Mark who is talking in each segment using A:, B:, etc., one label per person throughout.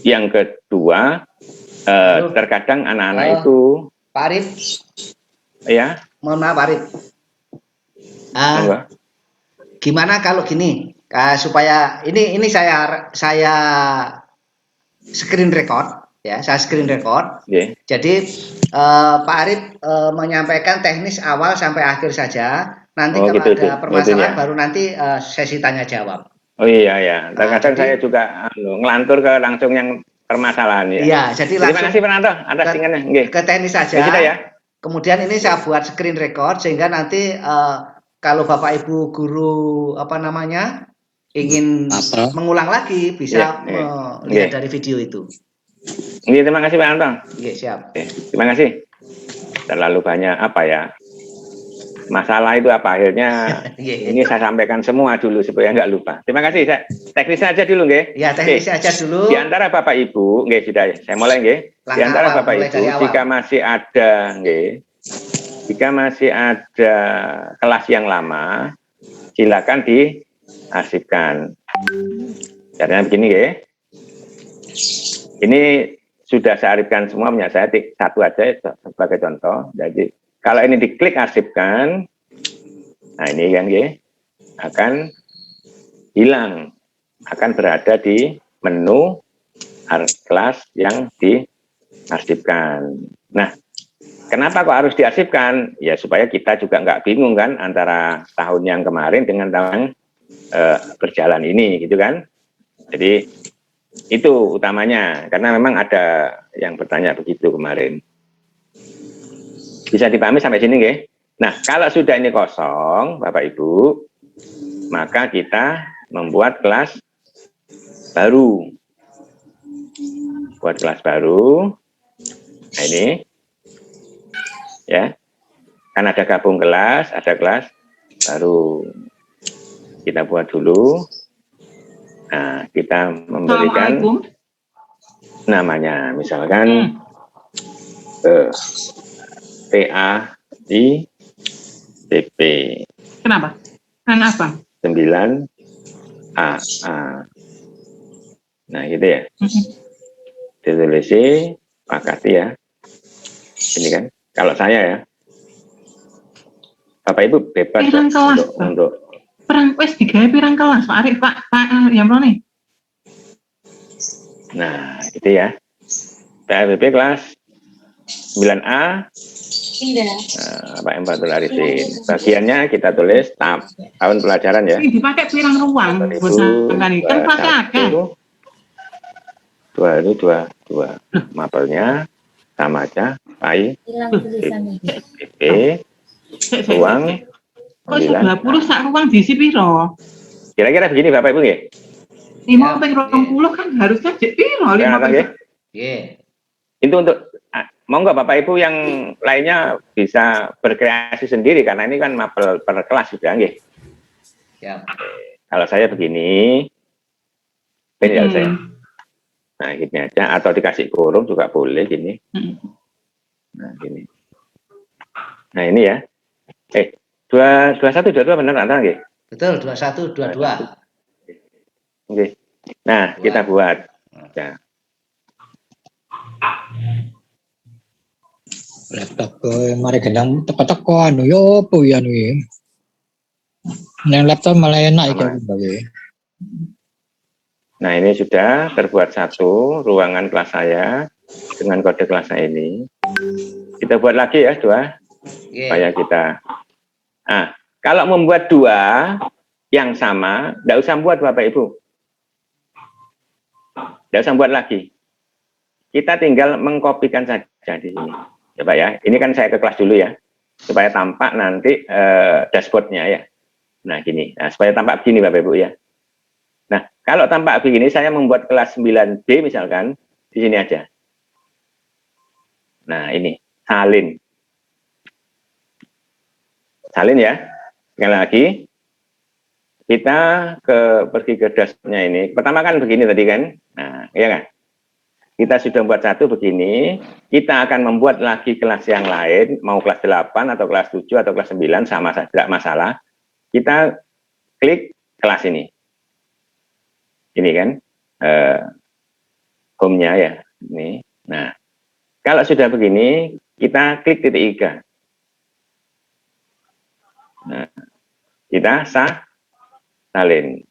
A: Yang kedua, terkadang anak-anak itu,
B: Pak Arif,
A: ya,
B: mohon maaf Pak Arif, gimana kalau gini, supaya ini saya screen record ya, saya screen record. Jadi Pak Arif menyampaikan teknis awal sampai akhir saja. Nanti kalau
A: gitu,
B: ada permasalahan
A: ya.
B: baru nanti sesi tanya jawab.
A: Oh iya ya, terkadang saya juga ngelantur ke langsung yang permasalahan ya.
B: Iya, jadi langsung.
A: Terima kasih Pak Nanto atas tingkatnya.
B: Ke teknis saja.
A: Ya.
B: Kemudian ini saya buat screen record sehingga nanti kalau Bapak Ibu guru ingin mengulang lagi bisa melihat dari video itu.
A: Terima kasih Pak Nanto.
B: Siap.
A: Terima kasih. Terlalu banyak masalah itu akhirnya ini saya sampaikan semua dulu supaya nggak lupa. Terima kasih. Teknis saja dulu nggih.
B: Ya, teknis saja dulu.
A: Di antara Bapak Ibu nggih sudah saya mulai nggih. Di antara Bapak Ibu jika masih ada jika masih ada kelas yang lama silakan diarsipkan. Caranya begini nggih. Ini sudah saya arsipkan semua, punya saya satu aja sebagai contoh. Jadi kalau ini diklik arsipkan, nah ini kan akan hilang, akan berada di menu kelas yang diarsipkan. Nah, kenapa kok harus diarsipkan? Ya supaya kita juga nggak bingung kan antara tahun yang kemarin dengan tahun berjalan ini, gitu kan? Jadi itu utamanya, karena memang ada yang bertanya begitu kemarin. Bisa dipahami sampai sini nggih? Nah, kalau sudah ini kosong, Bapak Ibu, maka kita membuat kelas baru. Buat kelas baru. Nah, ini. Ya. Kan ada gabung kelas, ada kelas baru. Kita buat dulu. Nah, kita memberikan namanya, misalkan TAITP.
C: Kenapa? Kenapa?
A: 9AA. Nah, gitu ya. Ditulis pakati ya. Ini kan, kalau saya ya. Bapak Ibu bebas untuk
C: perang wis digawe pirang kelas, Pak Arif, Pak yang nih.
A: Nah, gitu ya. PABB kelas 9A. Pak Empatul Arifin. Bagiannya kita tulis tahun pelajaran ya.
C: Ini dipakai pirang ruang buat sampean kan pakai.
A: 2022. Mapelnya sama aja. PAI. PP. Ruang.
C: Kok 90 sak ruang diisi piro?
A: Kira-kira begini Bapak Ibu nggih.
C: 5/20 kan harusnya cek piro 5.
A: Itu untuk monggo Bapak Ibu yang lainnya bisa berkreasi sendiri karena ini kan mapel per kelas sudah nggih.
B: Ya.
A: Kalau saya begini, ini saya. Nah, gini aja atau dikasih kurung juga boleh gini. Nah, gini. Nah, ini ya. 21 22 benar antara nggih?
B: Betul, 21 22.
A: Oke. Nah, kita buat. Ya.
D: Laptop mari gendang teko-teko anu yo apa ya anu iki. Nang laptop malah enak iki bagi.
A: Nah, ini sudah terbuat satu ruangan kelas saya dengan kode kelas saya ini. Kita buat lagi ya, 2. Supaya kita. Nah, kalau membuat 2 yang sama, tidak usah buat Bapak Ibu. Tidak usah buat lagi. Kita tinggal mengkopikan saja di sini. Coba ya, ini kan saya ke kelas dulu ya, supaya tampak nanti dashboardnya ya. Nah gini, supaya tampak begini Bapak Ibu ya. Nah kalau tampak begini, saya membuat kelas 9B misalkan, di sini aja. Nah ini, salin. Salin ya, sekali lagi. Kita pergi ke dashboardnya ini. Pertama kan begini tadi kan, nah iya kan? Kita sudah membuat satu begini, kita akan membuat lagi kelas yang lain, mau kelas 8 atau kelas 7 atau kelas 9, sama saja, tidak masalah. Kita klik kelas ini. Ini kan, home-nya ya. Ini. Nah, kalau sudah begini, kita klik titik I. Nah, kita salin.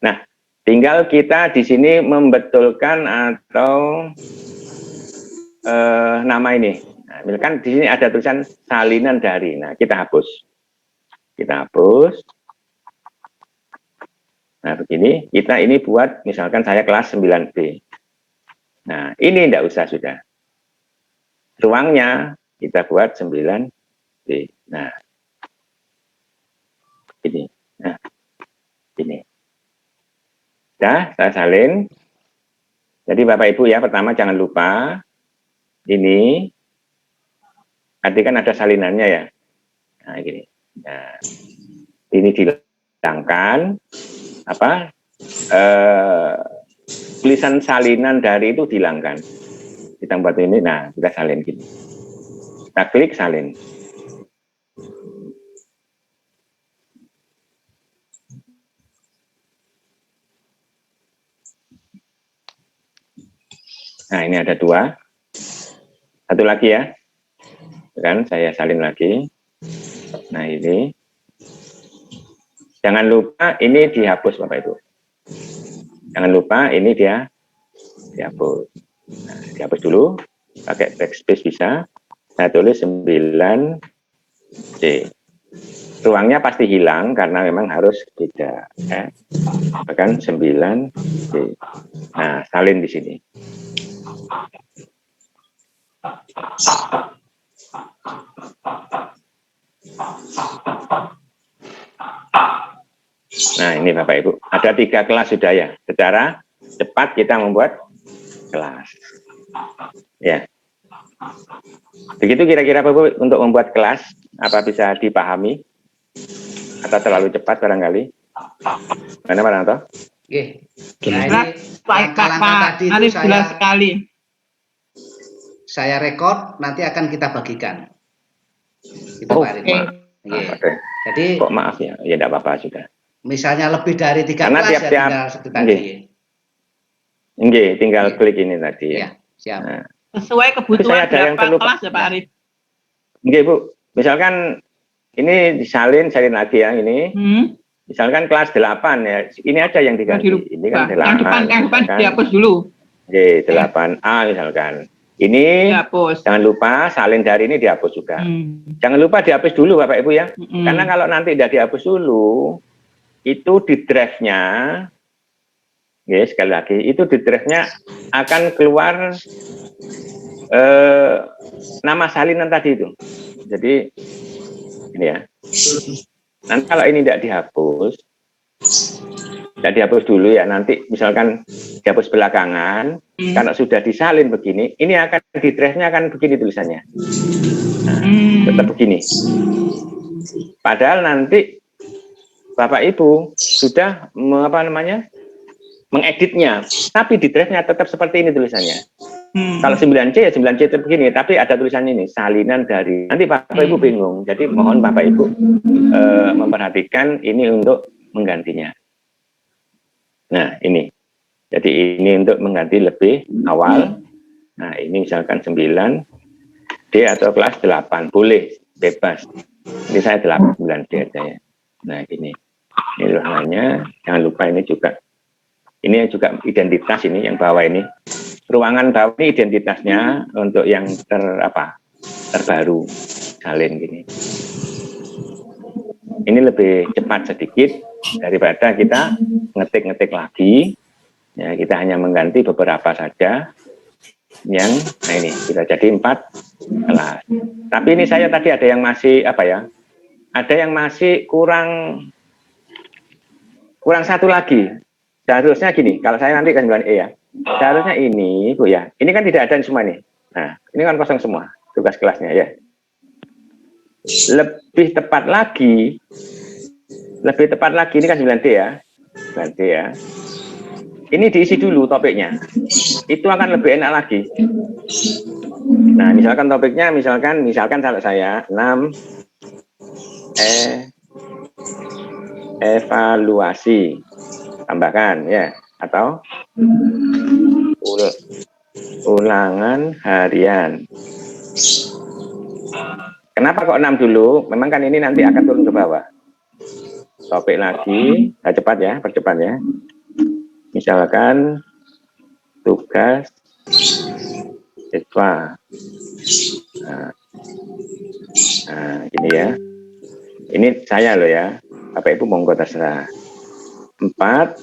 A: Nah, tinggal kita di sini membetulkan atau nama ini. Nah, misalkan di sini ada tulisan salinan dari. Nah, kita hapus. Kita hapus. Nah, begini. Kita ini buat, misalkan saya kelas 9B. Nah, ini tidak usah sudah. Ruangnya kita buat 9B. Nah, ini. Nah, ini. Nah, saya salin. Jadi Bapak Ibu ya, pertama jangan lupa ini tadi kan ada salinannya ya. Nah, gini. Nah, ini dihilangkan apa? Tulisan salinan dari itu dihilangkan. Kita buat ini, nah kita salin gini. Kita klik salin. Nah, ini ada 2. Satu lagi ya. Kan saya salin lagi. Nah, ini. Jangan lupa ini dihapus Bapak Ibu. Jangan lupa ini dia dihapus. Nah, dihapus dulu. Pakai backspace bisa. Saya tulis 9C. Ruangnya pasti hilang karena memang harus beda. Ya. Bahkan 9C. Nah, salin di sini. Nah, ini Bapak Ibu, ada 3 kelas sudah ya. Secara cepat kita membuat kelas. Ya. Begitu kira-kira Bapak Ibu untuk membuat kelas, apa bisa dipahami? Atau terlalu cepat barangkali? Mana Pak Ranto?
B: Oke. Nah,
C: Nah,
B: ini langkah-langkah tadi itu
C: jelas sekali.
B: saya rekod, nanti akan kita bagikan. Itu Pak Arif.
A: Oke.
B: Jadi
A: kok maaf ya, ya tidak apa-apa sudah.
B: misalnya lebih dari 3
A: Karena
B: kelas
A: tiap-tiap,
B: ya tinggal seperti tadi.
A: Nggih, tinggal klik ini tadi ya.
B: Ya, siap.
A: Nah,
C: Sesuai kebutuhan
A: ada yang
C: berapa
A: terlupa.
C: kelas ya Pak Arif?
A: nggih Bu, misalkan ini disalin lagi ya ini. Misalkan kelas 8 ya, ini aja yang diganti. Ini kan 8.
C: Yang depan dihapus dulu.
A: Oke, 8A misalkan. Ini
C: Dihapus.
A: jangan lupa salin dari ini dihapus juga. Jangan lupa dihapus dulu Bapak Ibu ya. Karena kalau nanti tidak dihapus dulu, itu di drive-nya, ya sekali lagi, itu di drive-nya akan keluar nama salinan tadi itu. Jadi ini ya. Nanti kalau ini tidak dihapus dulu ya, nanti misalkan dihapus belakangan, karena sudah disalin begini, ini akan di drive-nya akan begini tulisannya. Nah, tetap begini. Padahal nanti Bapak Ibu sudah mengeditnya, tapi di drive-nya tetap seperti ini tulisannya. Kalau 9C ya 9C itu begini, tapi ada tulisan ini salinan dari. Nanti Bapak Ibu bingung. Jadi mohon Bapak Ibu memperhatikan ini untuk menggantinya. Nah, ini. Jadi ini untuk mengganti lebih awal. Nah, ini misalkan 9D atau kelas 8. Boleh, bebas. Ini saya 9D aja ya. Nah, ini. Ini ruangannya. Jangan lupa ini juga. Ini juga identitas ini yang bawah ini. Ruangan bawah ini identitasnya untuk yang terbaru. Salin gini. Ini lebih cepat sedikit daripada kita ngetik-ngetik lagi. Ya, kita hanya mengganti beberapa saja yang, nah ini sudah jadi 4 kelas. Tapi ini saya tadi ada yang masih ada yang masih kurang satu lagi. Seharusnya gini, kalau saya nanti ke 9E ya, seharusnya ini Bu ya, ini kan tidak ada semua nih. Nah, ini kan kosong semua tugas kelasnya ya. Lebih tepat lagi ini kan 9D ya, 9D ya. Ini diisi dulu topiknya, itu akan lebih enak lagi. Nah, misalkan topiknya, misalkan kalau saya 6 evaluasi, tambahkan ya, atau Ulangan harian. Kenapa kok 6 dulu? Memang kan ini nanti akan turun ke bawah. Topik lagi, cepat ya, percepat ya. Misalkan tugas siswa. Nah, ini ya. Ini saya loh ya. Bapak Ibu monggo terserah. 4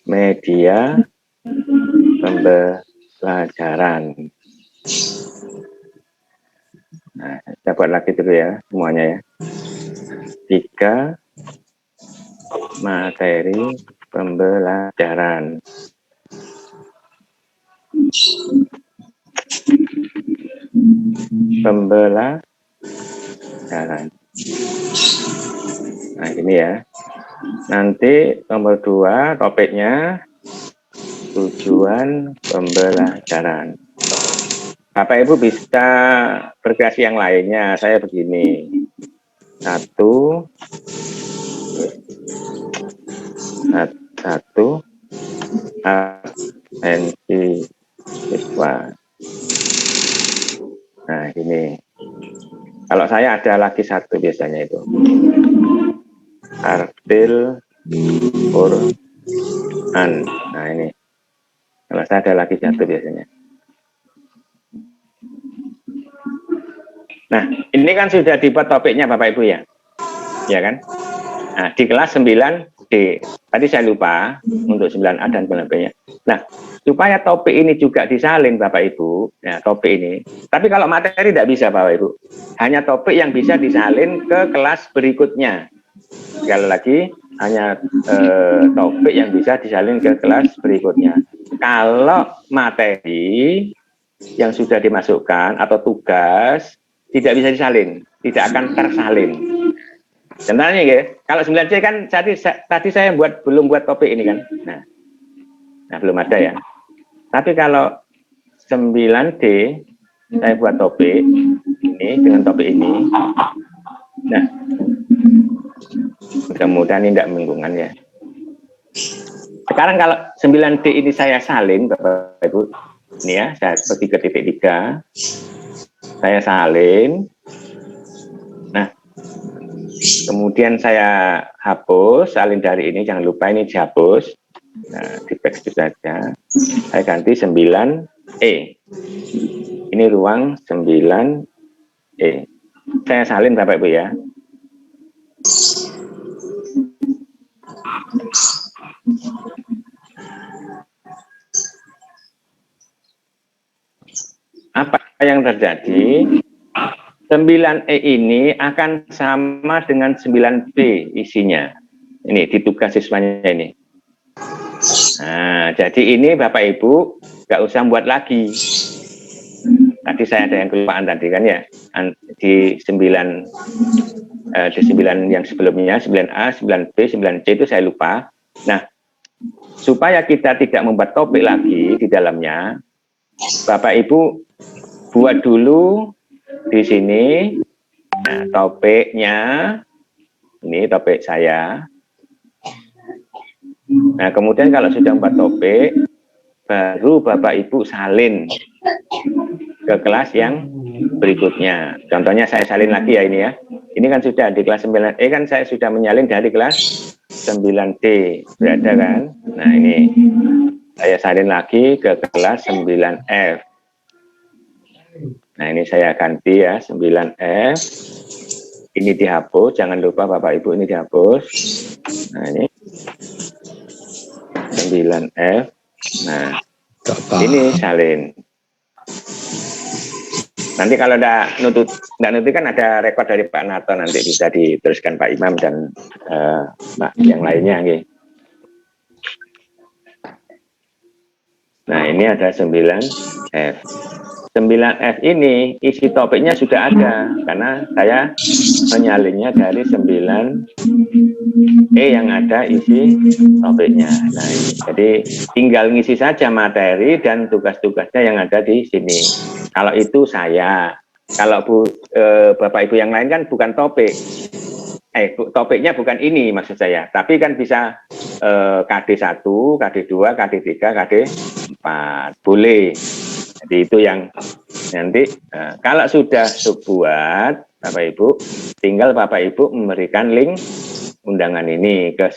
A: media pembelajaran. Nah, saya buat lagi dulu ya semuanya ya. 3 materi pembelajaran. Pembelajaran. Nah, ini ya. Nanti nomor 2 topiknya tujuan pembelajaran. Bapak Ibu bisa berkreasi yang lainnya. Saya begini. 1 absensi siswa. Nah, ini. Kalau saya ada lagi 1 biasanya itu. Artil Quran. Nah, ini. Kalau saya ada lagi 1 biasanya. Nah, ini kan sudah dibuat topiknya Bapak Ibu ya. Ya kan? Nah, di kelas 9D. Tadi saya lupa untuk 9A dan 9B-nya. Nah, supaya topik ini juga disalin Bapak Ibu, ya topik ini. Tapi kalau materi tidak bisa Bapak Ibu. Hanya topik yang bisa disalin ke kelas berikutnya. Sekali lagi, hanya topik yang bisa disalin ke kelas berikutnya. Kalau materi yang sudah dimasukkan atau tugas tidak bisa disalin, tidak akan tersalin. Contohnya ya, kalau 9C kan tadi saya belum buat topik ini kan. Nah, belum ada ya. Tapi kalau 9D saya buat topik ini dengan topik ini. Nah, mudah-mudahan ini tidak membingungkan ya. Sekarang kalau 9D ini saya salin Bapak Ibu, ini ya, saya pergi ke titik 3. Saya salin. Nah, kemudian saya hapus salin dari ini, jangan lupa ini dihapus. Nah, di backspace saja. Saya ganti 9E. Ini ruang 9E. Saya salin Bapak Ibu ya. Apa yang terjadi? 9E ini akan sama dengan 9B isinya. Ini di tugas siswanya ini. Nah, jadi ini Bapak Ibu nggak usah buat lagi. Tadi saya ada yang kelupaan tadi kan ya. Di 9 yang sebelumnya, 9A, 9B, 9C itu saya lupa. Nah, supaya kita tidak membuat topik lagi di dalamnya, Bapak Ibu buat dulu di sini. Nah, topiknya ini topik saya. Nah, kemudian kalau sudah membuat topik, baru Bapak Ibu salin ke kelas yang berikutnya. Contohnya saya salin lagi ya ini ya. Ini kan sudah di kelas 9E kan saya sudah menyalin dari kelas 9D. Berada kan? Nah, ini saya salin lagi ke kelas 9F. Nah, ini saya ganti ya, 9F. Ini dihapus, jangan lupa Bapak Ibu ini dihapus. Nah, ini 9F. Nah, ini salin. Nanti kalau nggak nutut kan ada rekod dari Pak Narto, nanti bisa diteruskan Pak Imam dan yang lainnya. Okay. Nah, ini ada 9F. 9F ini isi topiknya sudah ada karena saya menyalinnya dari 9E yang ada isi topiknya. Nah, jadi tinggal ngisi saja materi dan tugas-tugasnya yang ada di sini. Kalau itu saya, kalau Bapak Ibu yang lain kan bukan topik. Topiknya bukan ini maksud saya, tapi kan bisa KD1, KD2, KD3, KD4 boleh. Jadi itu yang nanti kalau sudah buat Bapak Ibu, tinggal Bapak Ibu memberikan link undangan ini ke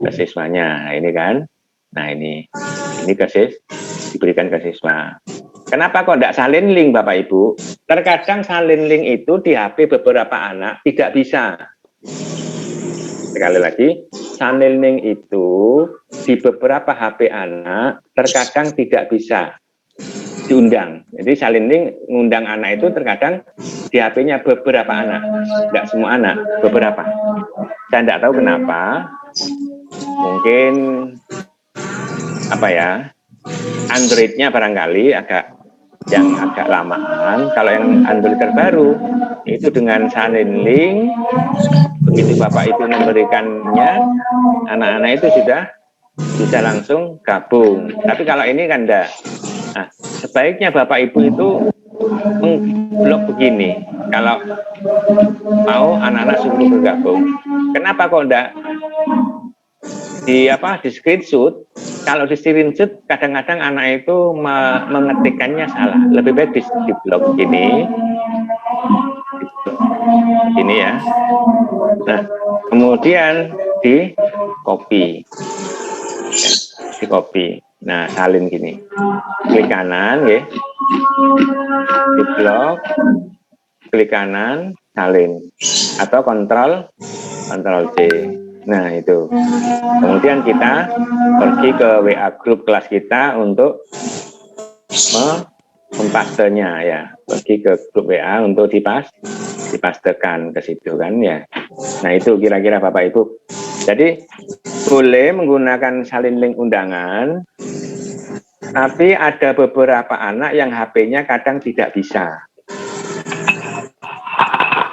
A: siswanya. Nah, ini kan, nah ini diberikan ke siswa. Kenapa kok tidak salin link Bapak Ibu? Terkadang salin link itu di HP beberapa anak tidak bisa. Sekali lagi, salin link itu di beberapa HP anak terkadang tidak bisa diundang. Jadi salin link ngundang anak itu terkadang di HP-nya beberapa anak, tidak semua anak, beberapa. Saya tidak tahu kenapa. Mungkin apa ya? Android-nya barangkali agak lamaan. Kalau yang Android terbaru itu dengan salin link, begitu Bapak Ibu memberikannya, anak-anak itu sudah bisa langsung gabung. Tapi kalau ini kan enggak. Nah, sebaiknya Bapak Ibu itu blok begini. Kalau mau anak-anak suruh bergabung, kenapa kok enggak di screenshot? Kalau di screenshot kadang-kadang anak itu mengetikkannya salah. Lebih baik di blok begini. Ini ya. Nah, kemudian di copy. Ya, di copy. Nah, salin gini. Klik kanan ya. Di blok, klik kanan, salin. Atau kontrol C. Nah, itu. Kemudian kita pergi ke WA grup kelas kita untuk mempastenya ya. Pergi ke grup WA untuk dipastekan ke situ kan ya. Nah, itu kira-kira Bapak Ibu. Jadi boleh menggunakan salin link undangan, tapi ada beberapa anak yang HP-nya kadang tidak bisa.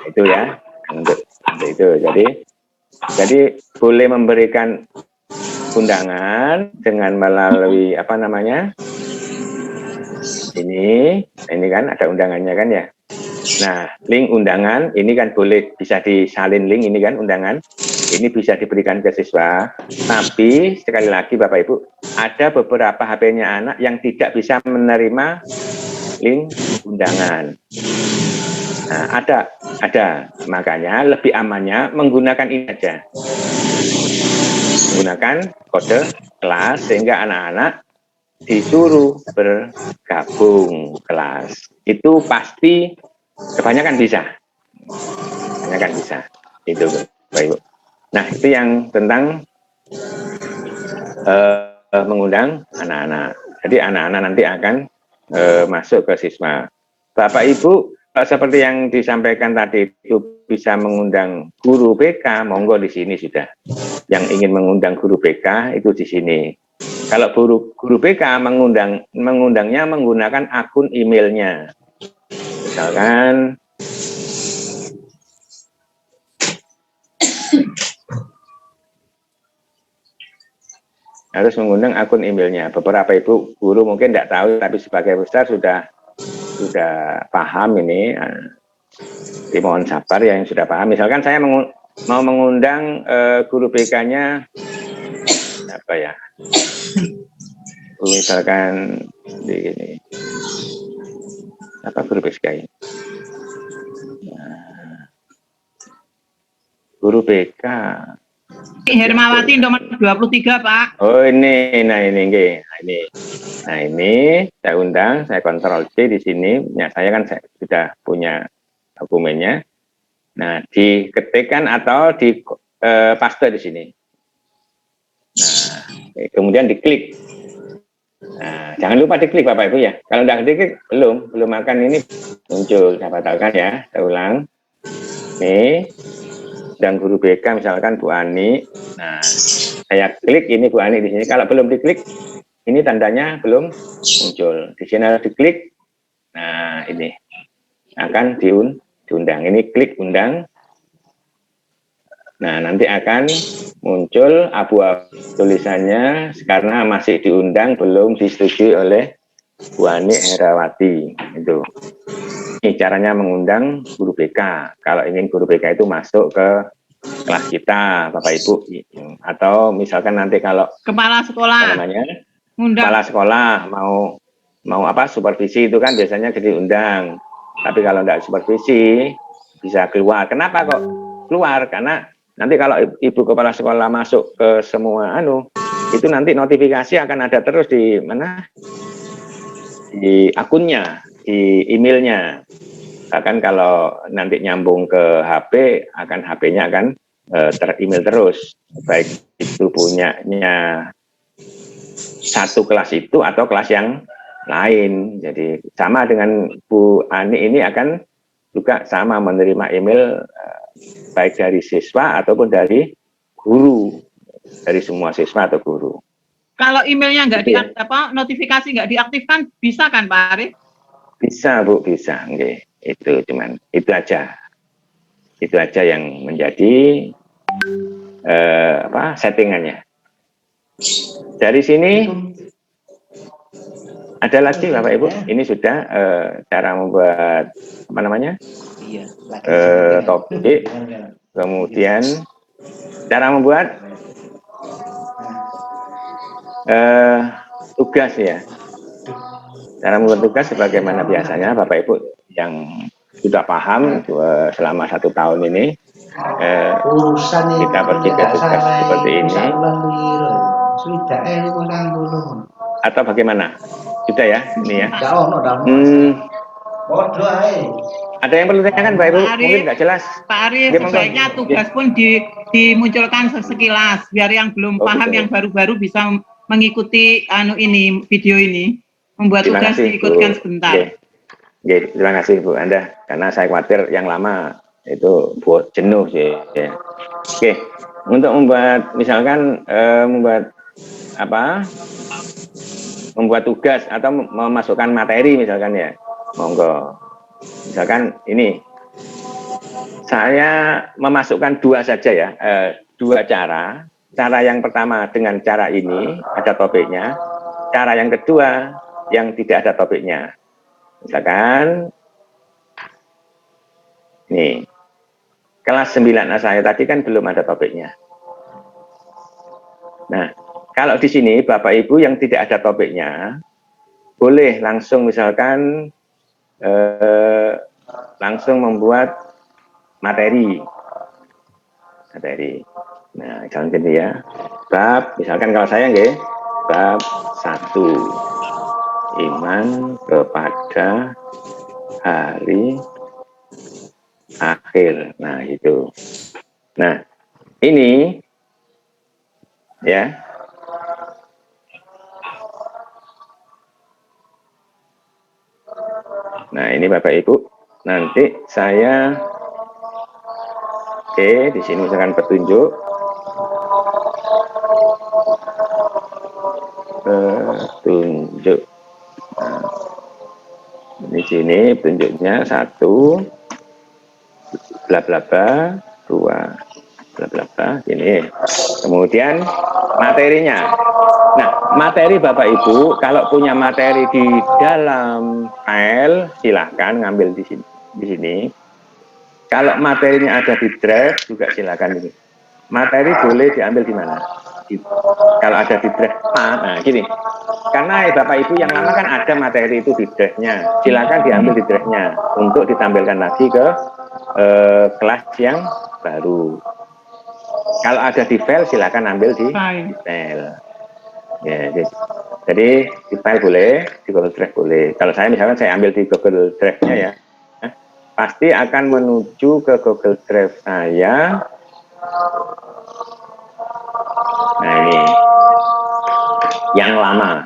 A: Itu ya, untuk itu. Jadi boleh memberikan undangan dengan melalui ini kan ada undangannya kan ya. Nah, link undangan ini kan boleh bisa disalin link ini kan undangan. Ini bisa diberikan ke siswa, tapi sekali lagi Bapak Ibu, ada beberapa HP-nya anak yang tidak bisa menerima link undangan. Nah, ada. Makanya lebih amannya menggunakan ini aja. Menggunakan kode kelas sehingga anak-anak disuruh bergabung kelas. Itu pasti kebanyakan bisa. Itu Bapak Ibu. Nah, itu yang tentang mengundang anak-anak. Jadi anak-anak nanti akan masuk ke siswa. Bapak Ibu, seperti yang disampaikan tadi itu bisa mengundang guru BK, monggo di sini sudah. Yang ingin mengundang guru BK itu di sini. Kalau guru BK mengundangnya menggunakan akun emailnya. Misalkan harus mengundang akun emailnya. Beberapa ibu guru mungkin tidak tahu, tapi sebagai besar sudah paham ini. Dimohon sabar ya yang sudah paham. Misalkan saya mau mengundang guru BK-nya apa ya? Misalkan begini. Apa guru BK ini? Guru BK.
C: Hermawati nomor 23, Pak.
A: Oh ini, nah ini saya undang, saya kontrol C di sini. Ya saya kan sudah punya dokumennya. Nah diketikkan atau di paste di sini. Nah kemudian diklik. Nah jangan lupa diklik Bapak Ibu ya. Kalau udah diklik belum akan ini muncul. Saya batalkan ya. Saya ulang. Nih. Dan guru BK misalkan Bu Ani. Nah, saya klik ini Bu Ani di sini. Kalau belum diklik, ini tandanya belum muncul. Di sini harus diklik. Nah, ini akan diundang. Ini klik undang. Nah, nanti akan muncul abu-abu tulisannya karena masih diundang, belum disetujui oleh Bu Ani Herawati. Itu. Ini caranya mengundang guru BK. Kalau ingin guru BK itu masuk ke kelas kita, Bapak Ibu, atau misalkan nanti kalau
C: kepala
A: apa
C: sekolah
A: namanya
C: ngundang.
A: kepala sekolah mau apa supervisi itu kan biasanya diundang. Tapi kalau tidak supervisi bisa keluar. Kenapa kok keluar? Karena nanti kalau ibu kepala sekolah masuk ke semua itu nanti notifikasi akan ada terus di mana, di akunnya, di emailnya. Bahkan kalau nanti nyambung ke HP, HP-nya akan ter-email terus, baik itu punyanya satu kelas itu atau kelas yang lain. Jadi sama dengan Bu Ani ini akan juga sama menerima email baik dari siswa ataupun dari guru, dari semua siswa atau guru.
C: Kalau emailnya nggak notifikasi nggak diaktifkan, bisa kan Pak Arief?
A: Bisa Bu, bisa. Okay. Itu cuman itu aja yang menjadi settingannya. Dari sini ada lagi Bapak Ibu, ini sudah cara membuat apa namanya topik, kemudian cara membuat tugas ya. Cara membuat tugas sebagaimana biasanya Bapak Ibu yang sudah paham selama 1 tahun ini, kita pergi ke tugas seperti ini. Atau bagaimana? Sudah ya, ini ya. Ada yang perlu ditanyakan Pak Ibu? Mungkin nggak jelas.
C: Pak Arief, sebaiknya tugas pun dimunculkan sekilas, biar yang belum paham, yang baru-baru bisa mengikuti video ini. Membuat tugas diikutkan sebentar.
A: Oke, terima kasih Bu Anda, karena saya khawatir yang lama itu buat jenuh sih. Ya. Oke, untuk membuat misalkan membuat tugas atau memasukkan materi misalkan ya, monggo. Misalkan ini saya memasukkan 2 saja ya, 2 cara. Cara yang pertama dengan cara ini ada topiknya. Cara yang kedua yang tidak ada topiknya. Misalkan nih, kelas 9 saya tadi kan belum ada topiknya. Nah, kalau di sini Bapak Ibu yang tidak ada topiknya, boleh langsung misalkan langsung membuat materi. Nah, misalkan gini ya. Bab, misalkan kalau saya bab 1. Iman kepada hari akhir. Nah, itu. Nah, ini ya. Nah, ini Bapak Ibu. Nanti saya di sini misalkan petunjuk. Nah, di sini petunjuknya 1 bla bla bla 2 bla bla bla ini. Kemudian materinya. Nah, materi Bapak Ibu kalau punya materi di dalam file silahkan ngambil di sini. Kalau materinya ada di drive juga silakan ini. Materi boleh diambil di mana? Kalau ada di drive, nah gini. Karena Bapak Ibu yang lama kan ada materi itu di drive-nya. Silakan diambil di drive-nya untuk ditampilkan lagi ke kelas yang baru. Kalau ada di file silakan ambil di file. Ya, jadi di file boleh, di Google Drive boleh. Kalau saya misalkan saya ambil di Google Drive-nya ya, pasti akan menuju ke Google Drive saya. Nah, ini yang lama.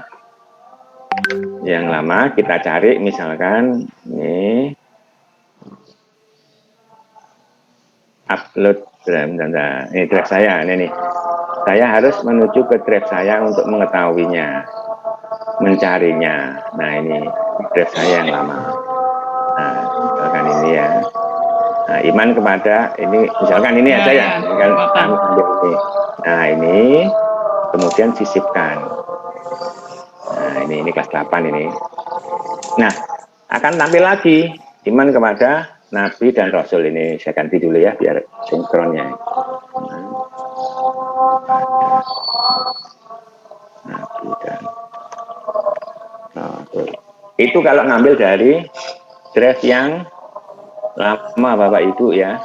A: Yang lama kita cari misalkan ini upload drive. Ini drive saya ini nih. Saya harus menuju ke drive saya untuk mengetahuinya, mencarinya. Nah, ini drive saya yang lama. Nah, misalkan ini ya. Nah, iman kepada ini, misalkan ini aja ya. Misalkan ini. Nah, ini kemudian sisipkan. Nah, ini kelas 8 ini. Nah, akan tampil lagi iman kepada Nabi dan Rasul ini. Saya ganti dulu ya biar sinkronnya. Itu kalau ngambil dari draft yang lama Bapak Ibu ya.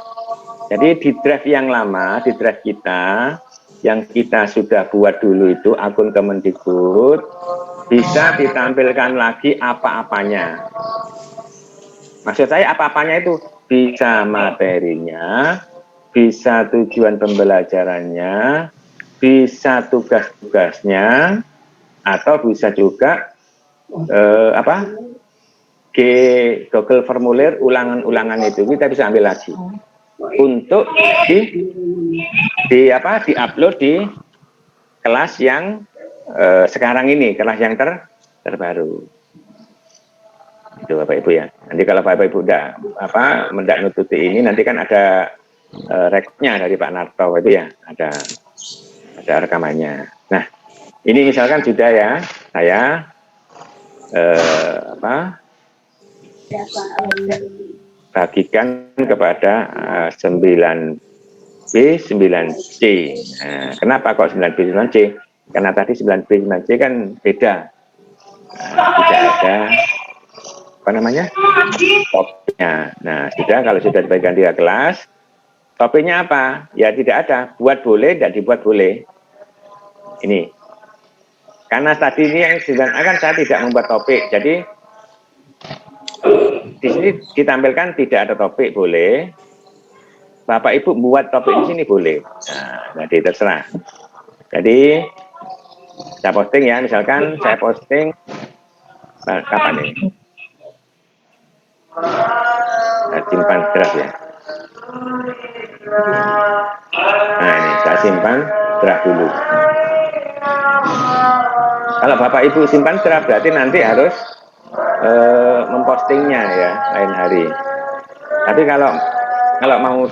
A: Jadi di draft yang lama, di draft kita yang kita sudah buat dulu itu akun Kemendikbud, bisa ditampilkan lagi apa-apanya. Maksud saya apa-apanya itu bisa materinya, bisa tujuan pembelajarannya, bisa tugas-tugasnya, atau bisa juga Google formulir ulangan-ulangan itu kita bisa ambil lagi untuk di-upload di kelas yang sekarang ini, kelas yang terbaru. Itu Bapak Ibu ya. Nanti kalau Bapak Ibu mendak nututi ini, nanti kan ada rekodnya dari Pak Narto itu ya, ada rekamannya. Nah, ini misalkan sudah ya, saya bagikan kepada 9B, 9C. Nah, kenapa kok 9B, 9C? Karena tadi 9B, 9C kan beda. Tidak ada topiknya. Nah, kalau sudah dibagikan 3 kelas, topiknya apa? Ya tidak ada. Buat boleh, tidak dibuat boleh. Ini. Karena tadi ini yang 9A kan saya tidak membuat topik. Jadi di sini ditampilkan tidak ada topik, boleh. Bapak Ibu buat topik di sini boleh. Nah, jadi terserah. Jadi saya posting ya, misalkan saya posting kapan ini? Saya simpan draft ya. Nah, ini saya simpan draft dulu. Kalau Bapak Ibu simpan draft berarti nanti harus mempostingnya ya lain hari. Tapi kalau mau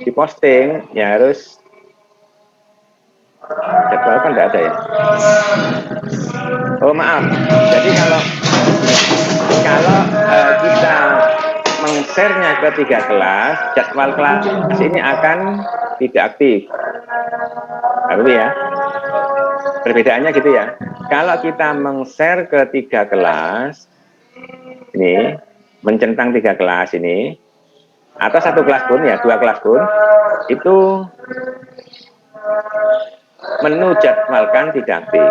A: diposting ya harus jadwal kan tidak ada ya. Oh maaf. Jadi kalau kita meng-share-nya ke 3 kelas, jadwal kelas ini akan tidak aktif. Baru ya. Perbedaannya gitu ya. Kalau kita meng-share ke 3 kelas, ini mencentang 3 kelas ini, atau 1 kelas pun ya, 2 kelas pun, itu menu jadwalkan tidak aktif.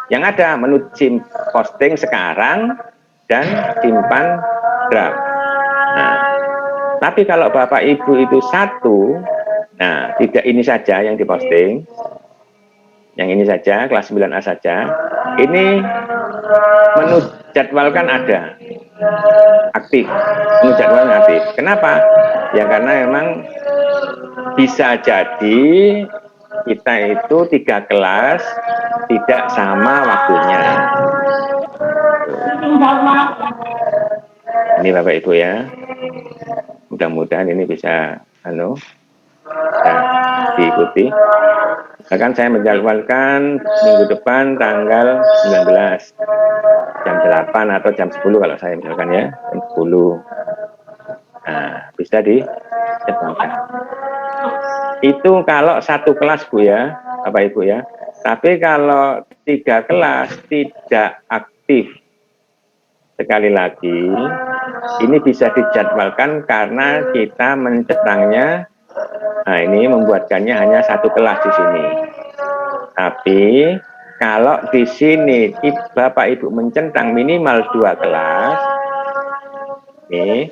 A: Yang ada menu posting sekarang dan simpan draft. Nah, tapi kalau Bapak Ibu itu 1, nah tidak ini saja yang diposting, yang ini saja, kelas 9A saja, ini menu jadwalkan ada, aktif, menu jadwalkan aktif. Kenapa? Ya karena memang bisa jadi kita itu 3 kelas tidak sama waktunya. Ini Bapak Ibu ya, mudah-mudahan ini bisa diikuti. Bahkan saya menjadwalkan minggu depan tanggal 19 jam 8 atau jam 10 kalau saya misalkan ya, jam 10. Nah, bisa dijadwalkan. Itu kalau 1 kelas Bu ya, Bapak Ibu ya. Tapi kalau 3 kelas tidak aktif, sekali lagi ini bisa dijadwalkan karena kita mencentangnya. Nah, ini membuatkannya hanya 1 kelas di sini. Tapi kalau di sini Bapak Ibu mencentang minimal 2 kelas, ini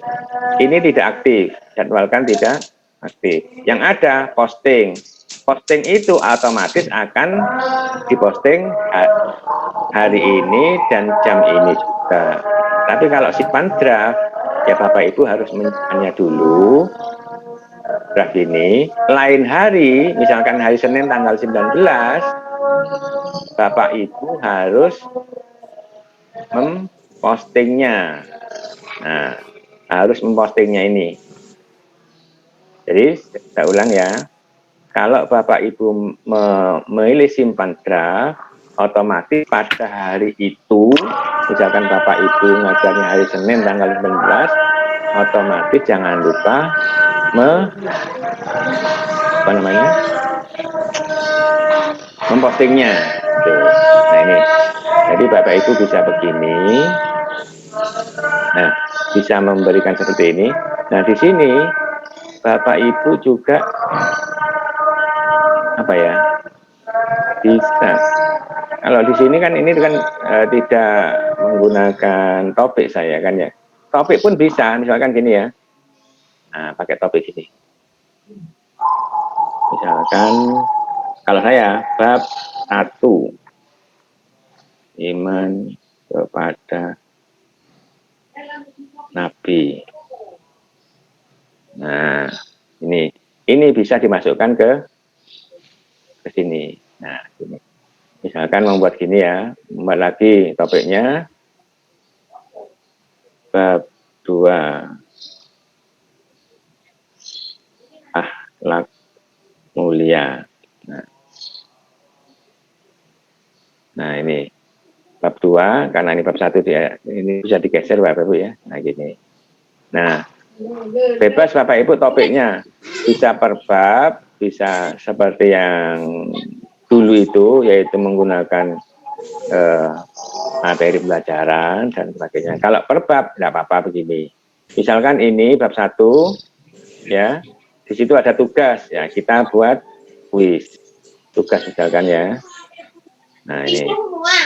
A: tidak aktif, jadwalkan tidak aktif. Yang ada posting. Posting itu otomatis akan diposting hari ini dan jam ini juga. Tapi kalau simpan draft, ya Bapak Ibu harus menyimpannya dulu. Draft ini, lain hari, misalkan hari Senin tanggal 19, Bapak Ibu harus mempostingnya. Nah, harus mempostingnya ini. Jadi, saya ulang ya. Kalau Bapak Ibu memilih simpan draft, otomatis pada hari itu, misalkan Bapak Ibu ngajarnya hari Senin tanggal 19, otomatis jangan lupa apa namanya, mempostingnya. Tuh. Nah ini, jadi Bapak Ibu bisa begini. Nah, bisa memberikan seperti ini. Nah, di sini Bapak Ibu juga apa ya? Bisa. Kalau di sini kan ini kan tidak menggunakan topik saya kan ya. Topik pun bisa, misalkan gini ya. Nah, pakai topik gini. Misalkan kalau saya bab 1 iman kepada Nabi. Nah, ini bisa dimasukkan ke sini. Nah, ini. Misalkan membuat gini ya, membuat lagi topiknya bab 2 akhlak mulia. Nah ini bab 2, karena ini bab 1 dia, ini bisa digeser Bapak Ibu ya. Nah gini. Nah, bebas Bapak Ibu topiknya, bisa per bab, bisa seperti yang dulu itu, yaitu menggunakan materi pelajaran dan sebagainya. Kalau per bab tidak apa-apa begini. Misalkan ini bab 1 ya, di situ ada tugas ya, kita buat kuis. Tugas misalkan ya. Nah ini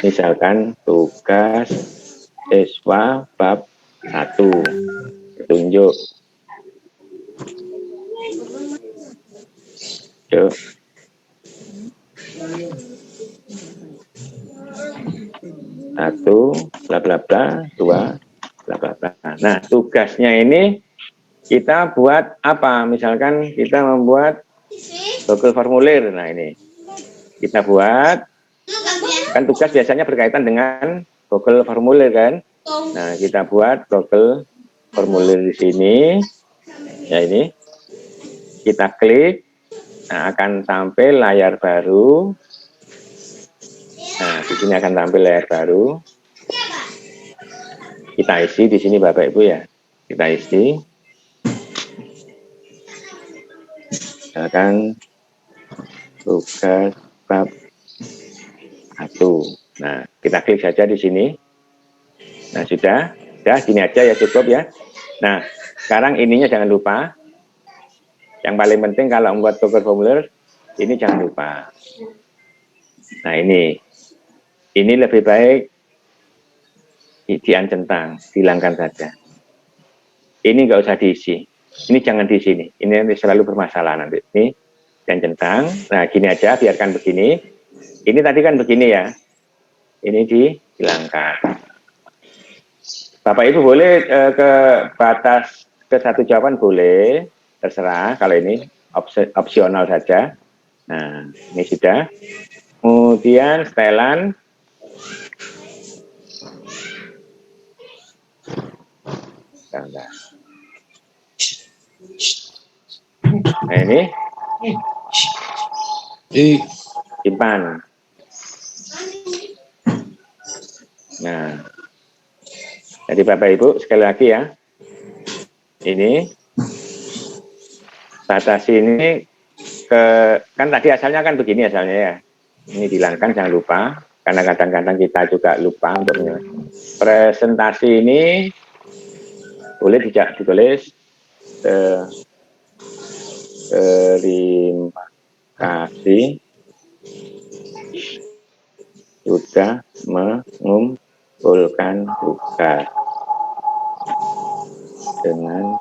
A: misalkan tugas siswa bab 1, tunjuk. Tuh. Satu, bla bla bla, 2, bla bla bla. Nah, tugasnya ini kita buat apa? Misalkan kita membuat Google formulir. Nah, ini kita buat, kan tugas biasanya berkaitan dengan Google formulir kan? Nah, kita buat Google formulir di sini. Ya ini, kita klik, nah, akan tampil layar baru. Nah, di sini akan tampil layar baru. Kita isi di sini Bapak Ibu ya. Kita isi. Misalkan tugas bab 1. Nah, kita klik saja di sini. Nah, sudah gini aja ya, cukup ya. Nah, sekarang ininya jangan lupa. Yang paling penting kalau membuat Google formulir, ini jangan lupa. Nah, ini lebih baik diancentang, hilangkan saja. Ini nggak usah diisi. Ini jangan di sini. Ini selalu bermasalah nanti. Ini diancentang. Nah, gini aja, biarkan begini. Ini tadi kan begini ya. Ini dihilangkan. Bapak Ibu boleh ke batas ke 1 jawaban boleh, terserah. Kalau ini opsional saja. Nah, ini sudah. Kemudian setelan. Nah, ini simpan. Nah, jadi Bapak Ibu sekali lagi ya, ini batas ini kan tadi asalnya kan begini asalnya ya, ini dihilangkan jangan lupa, karena kadang-kadang kita juga lupa untuk presentasi ini. Boleh ditulis terima kasih sudah mengumpulkan tugas dengan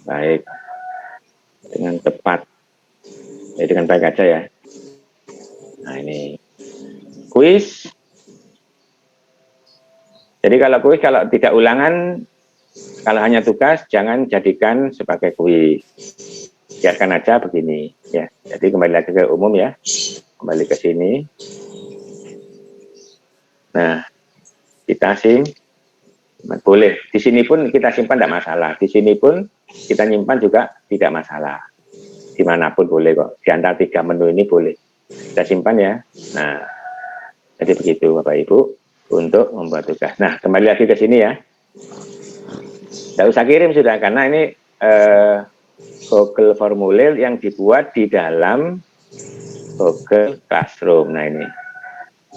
A: baik, dengan tepat, ya, dengan baik aja ya. Nah ini kuis. Jadi kalau kuis, kalau tidak ulangan, kalau hanya tugas, jangan jadikan sebagai kuis. Biarkan aja begini ya. Jadi kembali lagi ke umum ya. Kembali ke sini. Nah, kita simpan. Boleh. Di sini pun kita simpan tidak masalah. Di sini pun kita nyimpan juga tidak masalah. Dimanapun boleh kok. Di antara 3 menu ini boleh. Kita simpan ya. Nah, jadi begitu Bapak Ibu untuk membuat tugas. Nah, kembali lagi ke sini ya. Tidak usah kirim sudah, karena ini Google Formulir yang dibuat di dalam Google Classroom. Nah ini,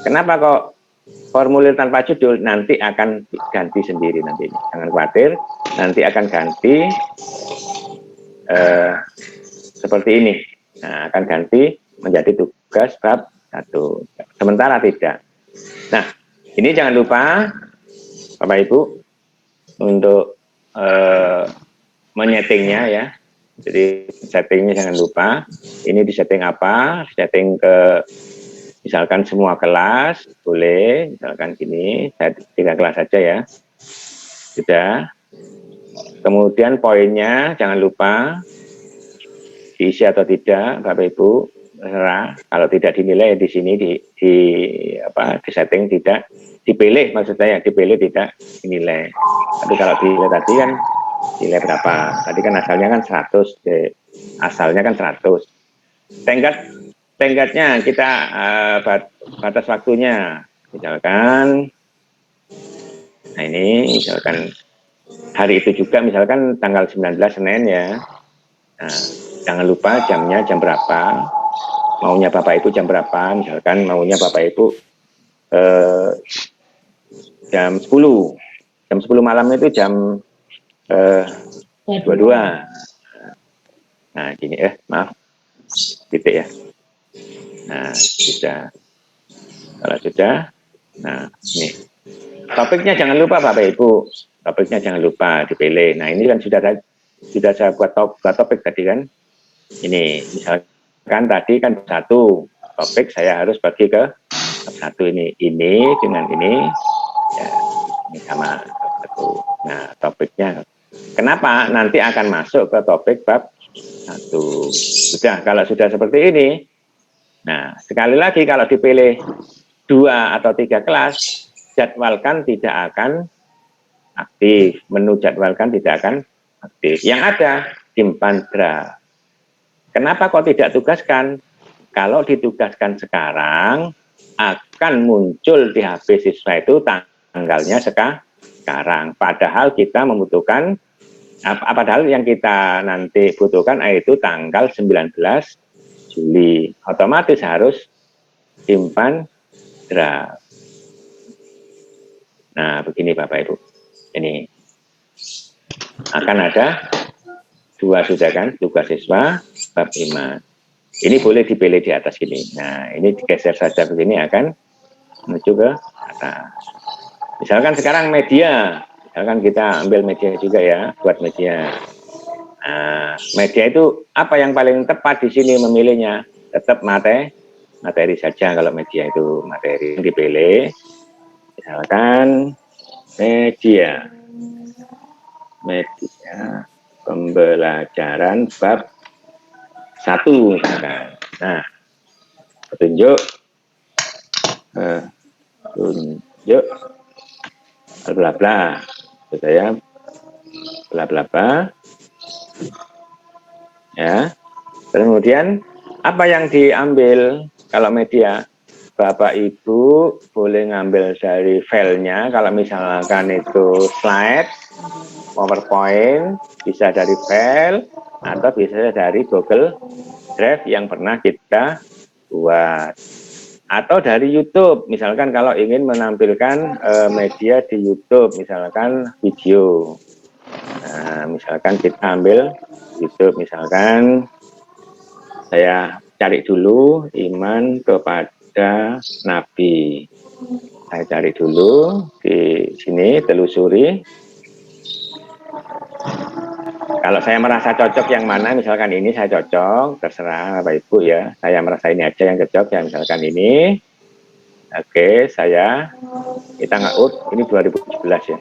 A: kenapa kok formulir tanpa judul? Nanti akan ganti sendiri nantinya. Jangan khawatir, nanti akan ganti seperti ini. Nah, akan ganti menjadi tugas bab 1. Sementara tidak. Nah, ini jangan lupa Bapak Ibu untuk menyetingnya ya. Jadi settingnya jangan lupa. Ini disetting apa? Setting ke misalkan semua kelas boleh. Misalkan gini, saya 3 kelas saja ya. Sudah. Kemudian poinnya jangan lupa diisi atau tidak, Bapak Ibu. Terserah. Kalau tidak dinilai di sini di setting tidak dipilih, maksudnya dipilih tidak dinilai. Tapi kalau dinilai tadi kan nilai berapa? Tadi kan asalnya kan 100, asalnya kan 100. Tenggatnya kita batas waktunya, misalkan, nah ini misalkan hari itu juga, misalkan tanggal 19 Senin ya. Nah, jangan lupa jamnya jam berapa, maunya Bapak Ibu jam berapa, misalkan maunya Bapak Ibu jam 10 malam itu jam 22. Nah gini maaf titik ya. Nah sudah, kalau sudah, nah ini topiknya jangan lupa Bapak Ibu, topiknya jangan lupa dipilih. Nah ini kan sudah saya buat topik tadi kan. Ini misalkan tadi kan 1 topik, saya harus bagi ke 1 ini dengan ini ya, ini sama 1. Nah topiknya kenapa nanti akan masuk ke topik bab 1. Sudah, kalau sudah seperti ini, nah sekali lagi kalau dipilih 2 atau 3 kelas, jadwalkan tidak akan aktif, menu jadwalkan tidak akan aktif. Yang ada simpan draft. Kenapa kok tidak tugaskan? Kalau ditugaskan sekarang akan muncul di HP siswa itu tanggalnya sekarang. Padahal kita membutuhkan, padahal yang kita nanti butuhkan yaitu tanggal 19 Juli. Otomatis harus simpan draft. Nah, begini Bapak Ibu. Ini akan ada 2 sudah kan, tugas siswa bab 5. Ini boleh dipilih di atas ini. Nah, ini digeser saja begini akan menuju ke atas. Misalkan sekarang media, misalkan kita ambil media juga ya, buat media. Nah, media itu apa yang paling tepat di sini memilihnya? Tetap materi saja. Kalau media itu materi yang dipilih, misalkan media pembelajaran bab 1 misalkan. Nah, petunjuk bla bla, saya bla bla bla ya. Kemudian apa yang diambil kalau media? Bapak Ibu boleh ngambil dari filenya, kalau misalkan itu slide, PowerPoint, bisa dari file atau bisa dari Google Drive yang pernah kita buat, atau dari YouTube. Misalkan kalau ingin menampilkan media di YouTube, misalkan video, nah, misalkan kita ambil YouTube, misalkan saya cari dulu iman kepada Nabi. Saya cari dulu di sini, telusuri. Kalau saya merasa cocok yang mana, misalkan ini saya cocok, terserah Bapak Ibu ya. Saya merasa ini aja yang cocok ya, misalkan ini. Oke, kita nge-up, ini 2017 ya.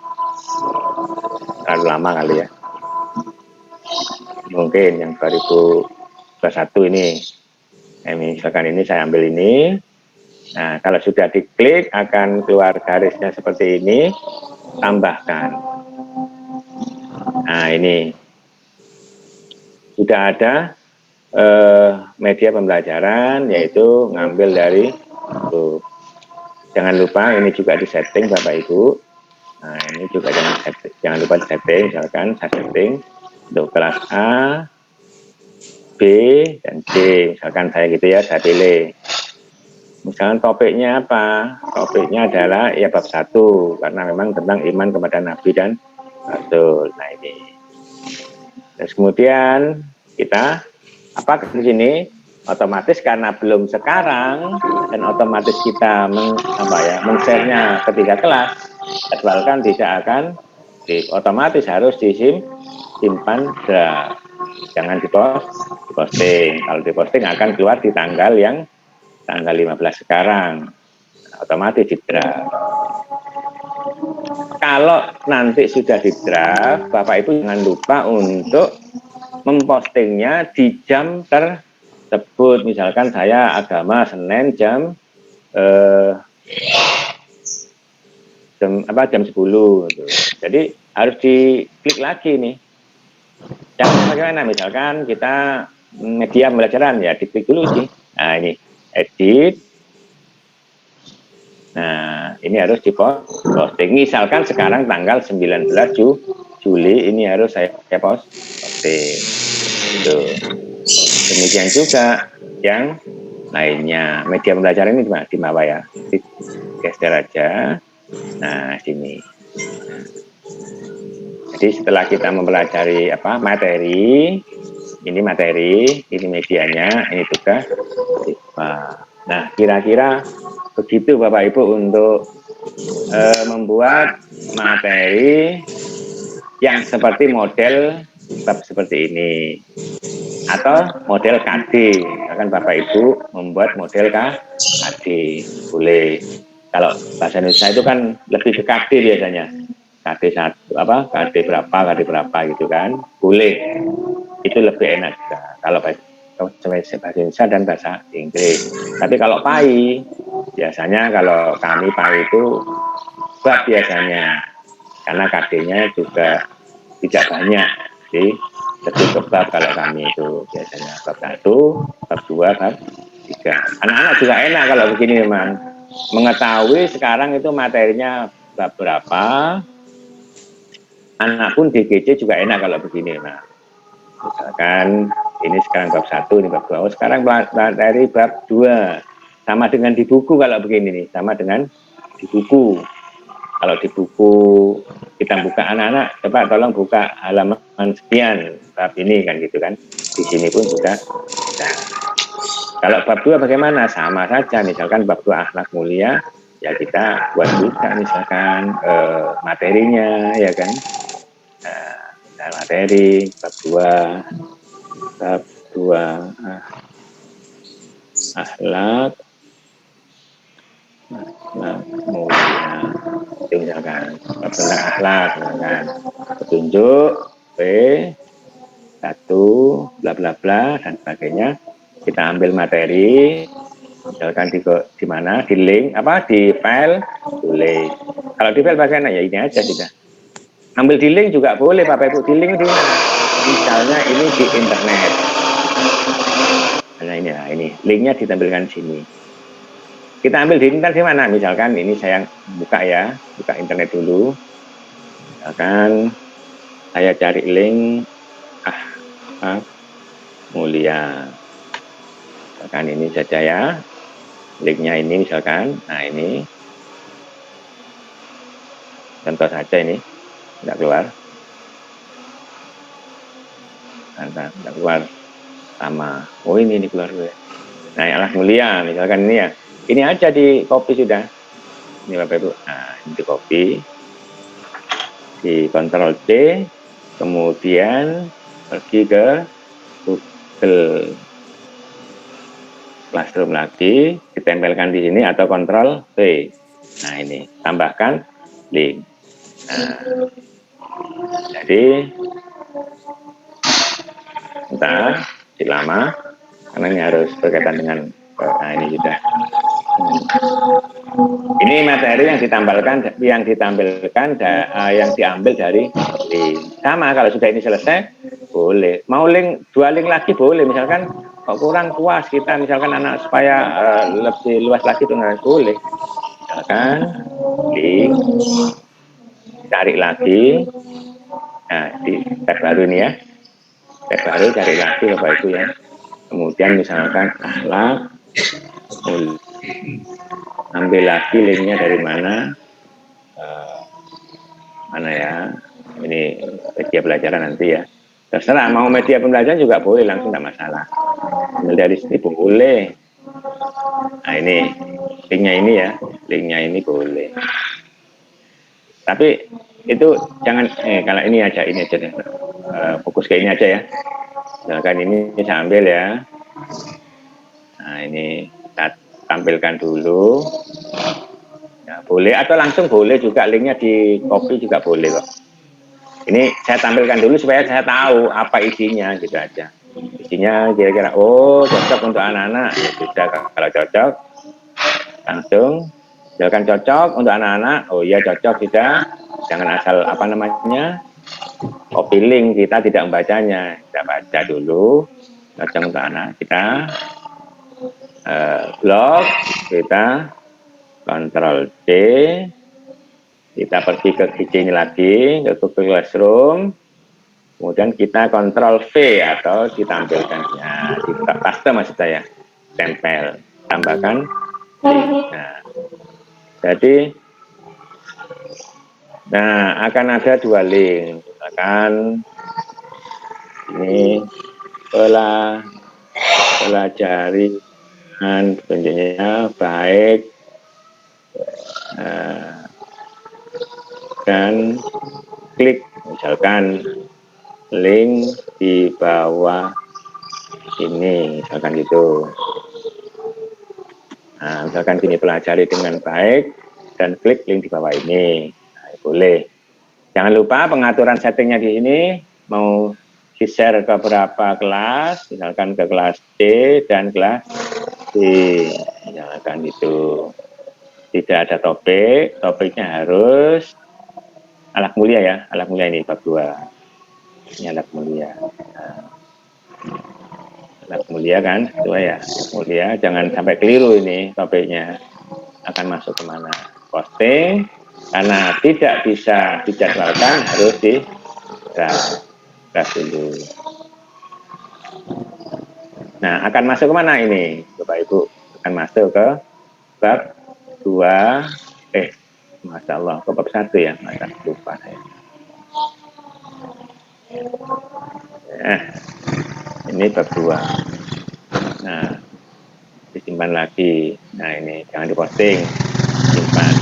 A: Terlalu lama kali ya. Mungkin yang 2021 ini. Misalkan ini saya ambil ini. Nah, kalau sudah diklik akan keluar garisnya seperti ini, tambahkan. Nah, ini sudah ada media pembelajaran, yaitu ngambil dari itu. Jangan lupa ini juga disetting Bapak Ibu. Nah, ini juga jangan lupa disetting, misalkan saya setting untuk kelas A, B dan C, misalkan saya gitu ya, saya pilih. Misalkan topiknya apa? Topiknya adalah ya bab 1, karena memang tentang iman kepada Nabi dan Rasul. Nah ini. Terus kemudian kita apa di sini? Otomatis karena belum sekarang dan otomatis kita men-share-nya ketika kelas, jadwalkan tidak akan otomatis harus disimpan draft. Jangan diposting. Kalau diposting akan keluar di tanggal 15 sekarang. Otomatis di draft. Kalau nanti sudah di draft, Bapak Ibu jangan lupa untuk mempostingnya di jam tersebut. Misalkan saya agama Senin jam 10 gitu. Jadi harus diklik lagi nih. Jangan bagaimana, misalkan kita media pembelajaran ya, diklik dulu sih. Nah ini edit. Nah ini harus diposting. Misalkan sekarang tanggal 19 Juli ini harus saya posting. Gitu. Demikian juga yang lainnya. Media pembelajaran ini di bawah ya. Geser aja. Nah sini. Jadi setelah kita mempelajari materi, ini medianya, ini tugas siswa. Nah, kira-kira begitu Bapak Ibu untuk membuat materi yang seperti model bab seperti ini atau model KD. Akan Bapak Ibu membuat model KD, boleh. Kalau bahasa Indonesia itu kan lebih ke KD biasanya. KD 1 KD berapa gitu kan, boleh, itu lebih enak juga kalau bahasa Indonesia dan bahasa Inggris. Tapi kalau PAI biasanya, kalau kami PAI itu bab biasanya, karena KD-nya juga tidak banyak, jadi lebih ke bab. Kalau kami itu biasanya bab 1, bab 2, bab 3. Anak-anak juga enak kalau begini, memang mengetahui sekarang itu materinya bab berapa. Anak pun DGJ juga enak kalau begini. Nah, misalkan ini sekarang bab 1, ini bab 2. Oh, sekarang materi bab 2. Sama dengan di buku kalau begini nih, sama dengan di buku. Kalau di buku kita buka, anak-anak coba tolong buka halaman sekian bab ini kan gitu kan. Di sini pun juga. Nah, kalau bab 2 bagaimana? Sama saja, misalkan bab 2 akhlak mulia, ya kita buat juga misalkan materinya ya kan. Nah, materi bab 2 akhlak mulia, itu misalkan bab tentang akhlak, misalkan petunjuk P1 bla bla bla dan sebagainya. Kita ambil materi, misalkan di mana, di link di file, boleh. Kalau di file bagaimana ya, ini aja kita ambil di link juga boleh Bapak Ibu. Di link di mana? Misalnya ini di internet. Nah ini linknya ditampilkan di sini. Kita ambil di internet di mana? Misalkan ini saya buka internet dulu. Misalkan saya cari link mulia. Misalkan ini saja ya. Linknya ini misalkan. Nah ini contoh saja ini. Tidak keluar, tidak keluar sama. Oh ini keluar gue. Nah akhlak mulia misalkan ini ya, ini aja di copy sudah. Ini Bapak Ibu. Nah ini di copy, di Ctrl C, kemudian pergi ke Google Classroom lagi, ditempelkan di sini atau Ctrl V. Nah ini tambahkan link. Nah, jadi entah lama karena ini harus berkaitan dengan ini sudah. Ini materi yang diambil dari sama. Kalau sudah ini selesai boleh, mau link 2 link lagi boleh, misalkan kok kurang puas kita, misalkan anak supaya lebih luas lagi dengan boleh, misalkan link cari lagi. Nah di tab baru ini ya, tab baru cari lagi Bapak Ibu ya. kemudian misalkan akhlak, ambil lagi linknya dari mana, mana ya, ini media pelajaran nanti ya, terserah mau media pembelajaran juga boleh, langsung tidak masalah, ambil dari sini boleh. Nah ini linknya ini boleh, tapi itu jangan kalau ini aja deh, fokus ke ini aja ya. Misalkan ini saya ambil ya, nah ini kita tampilkan dulu ya, boleh atau langsung boleh juga, linknya di copy juga boleh kok. Ini saya tampilkan dulu supaya saya tahu apa isinya gitu aja. Isinya kira-kira oh cocok untuk anak-anak ya sudah, kalau cocok langsung misalkan cocok untuk anak-anak, oh iya cocok sudah, jangan asal apa namanya copy link, kita tidak membacanya, kita baca dulu cocok untuk anak kita, blok kita Ctrl C, kita pergi ke ini lagi ke Google Classroom, kemudian kita Ctrl V atau ditampilkan ya, kita paste maksud saya, tempel, tambahkan link. Nah, jadi akan ada 2 link, akan ini pelajari bentuknya baik dan klik misalkan link di bawah ini, misalkan gitu. Nah, misalkan gini, pelajari dengan baik dan klik link di bawah ini, nah, boleh. Jangan lupa pengaturan settingnya di sini, mau di-share ke berapa kelas, misalkan ke kelas D dan kelas D, misalkan gitu. Tidak ada topik, topiknya harus Akhlak Mulia ya, Akhlak Mulia ini bab 2. Ini Akhlak Mulia. Akhlak Mulia kan, itu ya, Akhlak Mulia, jangan sampai keliru ini topiknya, akan masuk kemana. Posting, karena tidak bisa dijadwalkan, harus di-gas dulu. Nah, akan masuk kemana ini, Bapak Ibu? Akan masuk ke bab 2, Masya Allah, ke bab 1 ya, masa lupa saya. Ini bab 2. Nah, disimpan lagi. Nah, ini jangan diposting, simpan.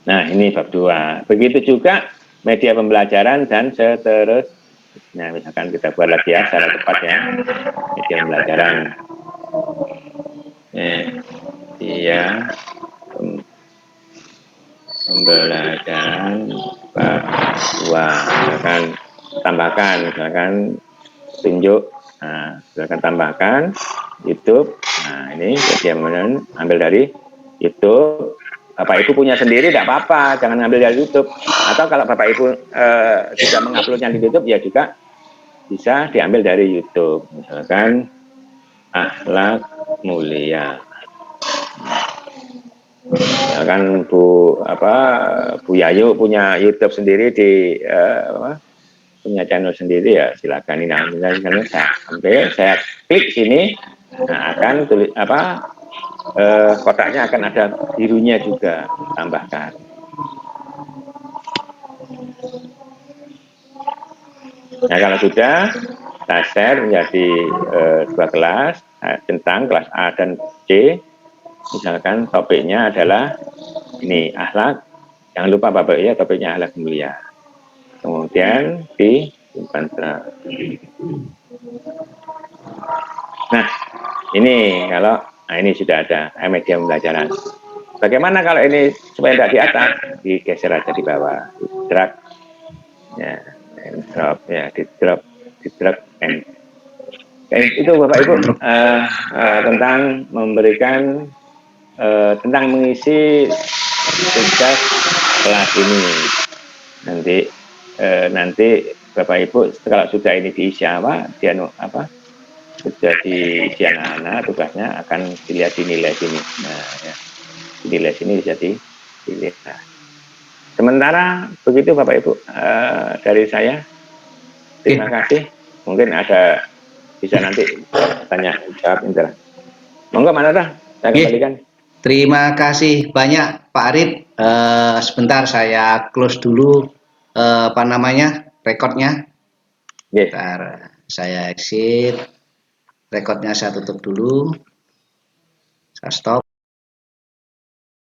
A: Nah, ini bab 2. Begitu juga media pembelajaran dan seterusnya. Nah, misalkan kita buat lagi ya secara cepat ya. Media pembelajaran. Media pembelajaran bab 2. Misalkan tambahkan, misalkan tunjuk, nah, misalkan tambahkan YouTube. Nah, ini media pembelajaran ambil dari YouTube. Bapak Ibu punya sendiri tidak apa-apa, jangan ngambil dari YouTube. Atau kalau Bapak Ibu tidak menguploadnya di YouTube, ya juga bisa diambil dari YouTube. Misalkan Akhlak Mulia. Misalkan Bu Yayu punya YouTube sendiri punya channel sendiri ya silakan. Ini misalkan saya klik sini, nah akan tulis kotaknya akan ada birunya juga, tambahkan. Nah kalau sudah saya share menjadi 2 kelas tentang kelas A dan C, misalkan topiknya adalah ini akhlak, jangan lupa Bapak ya, topiknya akhlak mulia, kemudian disimpan. Nah ini kalau ini sudah ada media pembelajaran. Bagaimana kalau ini supaya tidak di atas, digeser aja di bawah, drag ya, drop ya, di drop and itu Bapak Ibu tentang memberikan tentang mengisi tugas kelas ini. Nanti Bapak Ibu kalau sudah ini diisi sudah diisi anak-anak, tugasnya akan dilihat di nilai sini. Nah, ya, di nilai sini bisa dilihat. Sementara begitu Bapak Ibu dari saya. Terima kasih. Mungkin ada bisa nanti tanya jawab Indra. Monggo mana dah? Saya kembalikan.
B: Terima kasih banyak Pak Arif. Sebentar saya close dulu apa namanya rekodnya. Bentar, saya exit. Rekodnya saya tutup dulu. Saya stop.